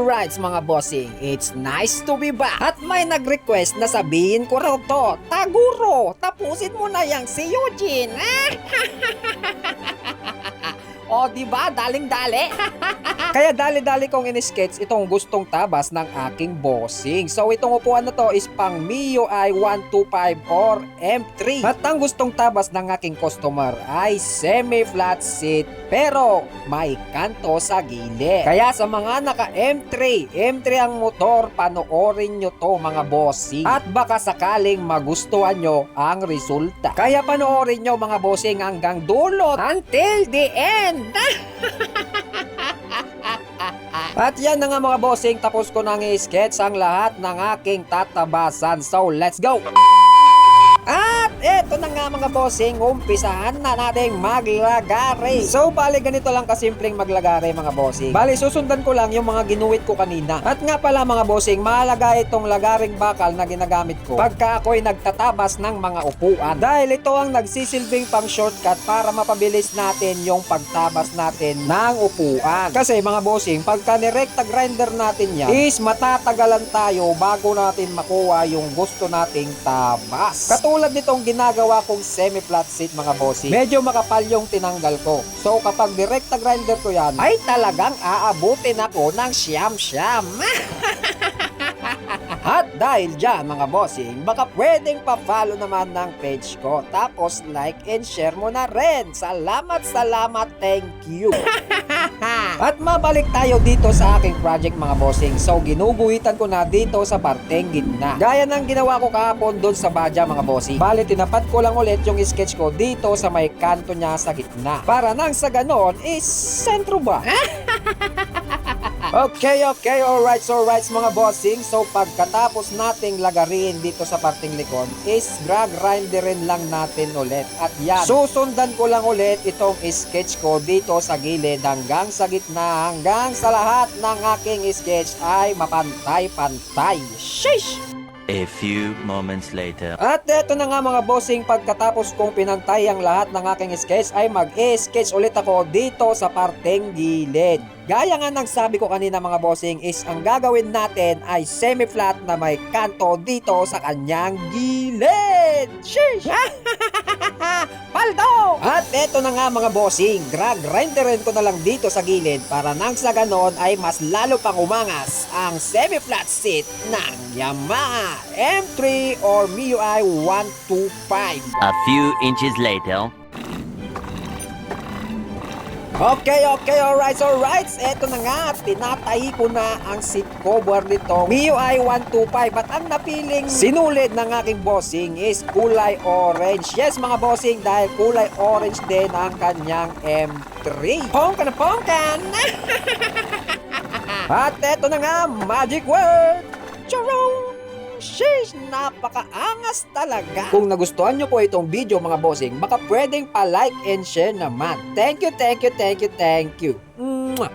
Alright mga bossing, it's nice to be back. At may nag-request na sabihin ko raw to, Taguro, tapusin mo na yang si Eugene. O diba, daling-dali? Kaya dali-dali kong in-sketch itong gustong tabas ng aking bossing. So itong upuan na to is pang MIUI 125 or M3. At ang gustong tabas ng aking customer ay semi-flat seat pero may kanto sa gilid. Kaya sa mga naka M3 ang motor, panoorin nyo to mga bossing. At baka sakaling magustuhan nyo ang resulta. Kaya panoorin nyo mga bossing hanggang dulo until the end. At yan na nga mga bossing, tapos ko nang i-sketch ang lahat ng aking tatabasan. So let's go! At eto na nga mga bossing, umpisahan na natin maglagari. So bali ganito lang kasimpleng maglagari mga bossing. Bali susundan ko lang yung mga ginuwit ko kanina. At nga pala mga bossing, mahalaga itong lagaring bakal na ginagamit ko pagka ako'y nagtatabas ng mga upuan. Dahil ito ang nagsisilbing pang shortcut para mapabilis natin yung pagtabas natin ng upuan. Kasi mga bossing, pagka nirekta grinder natin yan, is matatagalan tayo bago natin makuha yung gusto nating tabas. Katulad nitong ginagawa kong semi-flat seat mga bossing, medyo makapal yung tinanggal ko. So kapag direkta grinder ko yan, ay talagang aabutin ako ng siyam-siyam. At dahil dyan mga bossing, baka pwedeng pa-follow naman ng page ko. Tapos like and share mo na rin. Salamat, thank you. At mabalik tayo dito sa aking project mga bossing. So ginuguhitan ko na dito sa parteng gitna. Gaya ng ginawa ko kahapon doon sa badya mga bossing. Bali tinapat ko lang ulit yung sketch ko dito sa may kanto niya sa gitna. Para nang sa ganon is sentro ba? Okay, alright mga bossing. So pagkatapos nating lagarin dito sa parting likod is grinderin lang natin ulit. At yan, susundan ko lang ulit itong sketch ko dito sa gilid hanggang sa gitna, hanggang sa lahat ng aking sketch ay mapantay-pantay. Sheesh! A few moments later. At eto na nga mga bossing, pagkatapos kong pinantay ang lahat ng aking sketch ay mag-sketch ulit ako dito sa parteng gilid. Gaya nga ng sabi ko kanina mga bossing is ang gagawin natin ay semi-flat na may kanto dito sa kanyang gilid. Sheesh! Paldo! At eto na nga mga bossing, grinderin ko na lang dito sa gilid para nang sa ganon ay mas lalo pang umangas ang semi-flat seat ng Yamaha M3 or MIUI 125. A few inches later. Okay, alright. Eto na nga, tinatahi ko na ang seat cover nito MIUI 125 at ang napiling sinulid ng aking bossing is kulay orange. Yes mga bossing, dahil kulay orange din ang kanyang M3. Pongkan! At eto na nga, magic word! Charong! Sheesh! Napakaangas talaga! Kung nagustuhan nyo po itong video mga bossing, baka pwedeng pa-like and share naman. Thank you. Mwah!